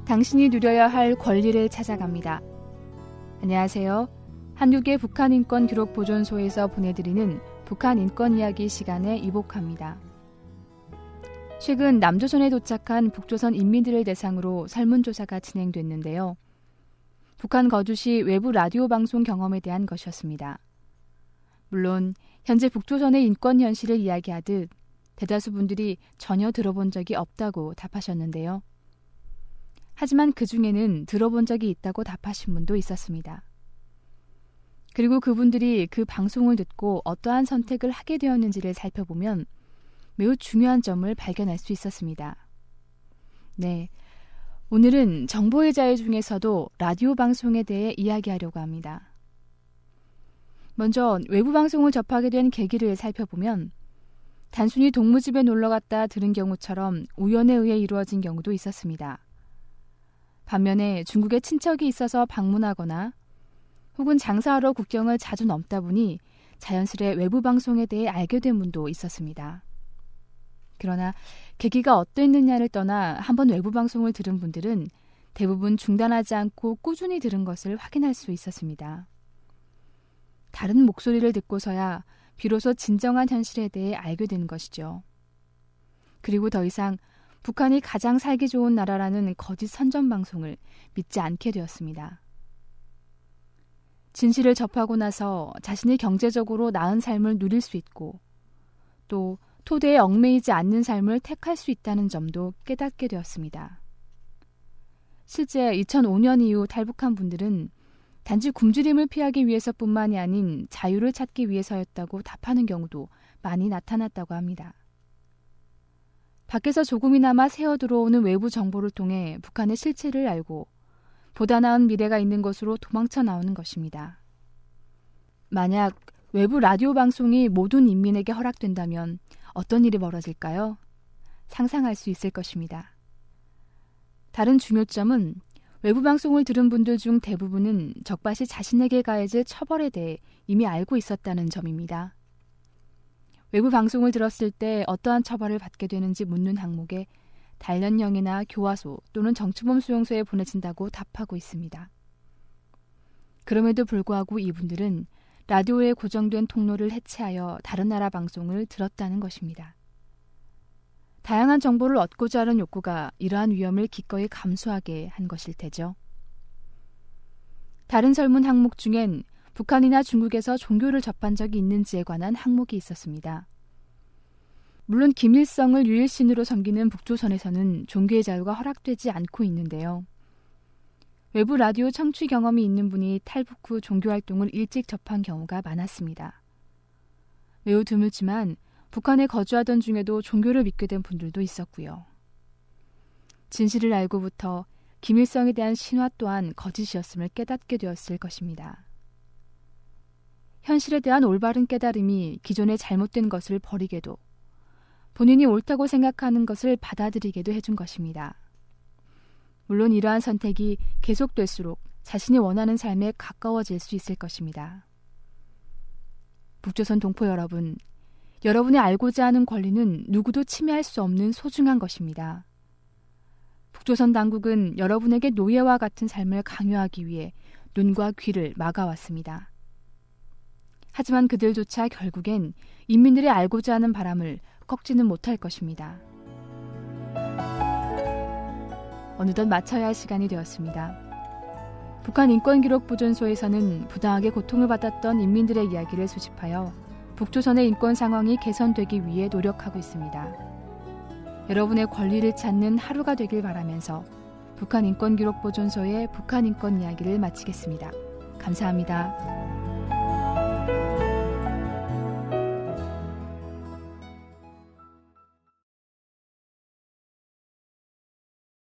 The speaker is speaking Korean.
당신이 누려야 할 권리를 찾아갑니다. 안녕하세요. 한국의 북한인권기록보존소에서 보내드리는 북한인권 이야기 시간에 이복합니다. 최근 남조선에 도착한 북조선 인민들을 대상으로 설문조사가 진행됐는데요. 북한 거주 시 외부 라디오 방송 경험에 대한 것이었습니다. 물론 현재 북조선의 인권 현실을 이야기하듯 대다수 분들이 전혀 들어본 적이 없다고 답하셨는데요. 하지만 그 중에는 들어본 적이 있다고 답하신 분도 있었습니다. 그리고 그분들이 그 방송을 듣고 어떠한 선택을 하게 되었는지를 살펴보면 매우 중요한 점을 발견할 수 있었습니다. 네, 오늘은 정보의 자유 중에서도 라디오 방송에 대해 이야기하려고 합니다. 먼저 외부 방송을 접하게 된 계기를 살펴보면 단순히 동무집에 놀러갔다 들은 경우처럼 우연에 의해 이루어진 경우도 있었습니다. 반면에 중국에 친척이 있어서 방문하거나 혹은 장사하러 국경을 자주 넘다 보니 자연스레 외부 방송에 대해 알게 된 분도 있었습니다. 그러나 계기가 어떠했느냐를 떠나 한번 외부 방송을 들은 분들은 대부분 중단하지 않고 꾸준히 들은 것을 확인할 수 있었습니다. 다른 목소리를 듣고서야 비로소 진정한 현실에 대해 알게 되는 것이죠. 그리고 더 이상 북한이 가장 살기 좋은 나라라는 거짓 선전 방송을 믿지 않게 되었습니다. 진실을 접하고 나서 자신이 경제적으로 나은 삶을 누릴 수 있고 또 토대에 얽매이지 않는 삶을 택할 수 있다는 점도 깨닫게 되었습니다. 실제 2005년 이후 탈북한 분들은 단지 굶주림을 피하기 위해서뿐만이 아닌 자유를 찾기 위해서였다고 답하는 경우도 많이 나타났다고 합니다. 밖에서 조금이나마 새어 들어오는 외부 정보를 통해 북한의 실체를 알고 보다 나은 미래가 있는 것으로 도망쳐 나오는 것입니다. 만약 외부 라디오 방송이 모든 인민에게 허락된다면 어떤 일이 벌어질까요? 상상할 수 있을 것입니다. 다른 중요점은 외부 방송을 들은 분들 중 대부분은 적밭이 자신에게 가해질 처벌에 대해 이미 알고 있었다는 점입니다. 외부 방송을 들었을 때 어떠한 처벌을 받게 되는지 묻는 항목에 단련형이나 교화소 또는 정치범 수용소에 보내진다고 답하고 있습니다. 그럼에도 불구하고 이분들은 라디오에 고정된 통로를 해체하여 다른 나라 방송을 들었다는 것입니다. 다양한 정보를 얻고자 하는 욕구가 이러한 위험을 기꺼이 감수하게 한 것일 테죠. 다른 설문 항목 중엔 북한이나 중국에서 종교를 접한 적이 있는지에 관한 항목이 있었습니다. 물론 김일성을 유일신으로 섬기는 북조선에서는 종교의 자유가 허락되지 않고 있는데요. 외부 라디오 청취 경험이 있는 분이 탈북 후 종교활동을 일찍 접한 경우가 많았습니다. 매우 드물지만 북한에 거주하던 중에도 종교를 믿게 된 분들도 있었고요. 진실을 알고부터 김일성에 대한 신화 또한 거짓이었음을 깨닫게 되었을 것입니다. 현실에 대한 올바른 깨달음이 기존의 잘못된 것을 버리게도 본인이 옳다고 생각하는 것을 받아들이게도 해준 것입니다. 물론 이러한 선택이 계속될수록 자신이 원하는 삶에 가까워질 수 있을 것입니다. 북조선 동포 여러분, 여러분이 알고자 하는 권리는 누구도 침해할 수 없는 소중한 것입니다. 북조선 당국은 여러분에게 노예와 같은 삶을 강요하기 위해 눈과 귀를 막아왔습니다. 하지만 그들조차 결국엔 인민들이 알고자 하는 바람을 꺾지는 못할 것입니다. 어느덧 마쳐야 할 시간이 되었습니다. 북한 인권기록보존소에서는 부당하게 고통을 받았던 인민들의 이야기를 수집하여 북조선의 인권 상황이 개선되기 위해 노력하고 있습니다. 여러분의 권리를 찾는 하루가 되길 바라면서 북한 인권기록보존소의 북한 인권 이야기를 마치겠습니다. 감사합니다.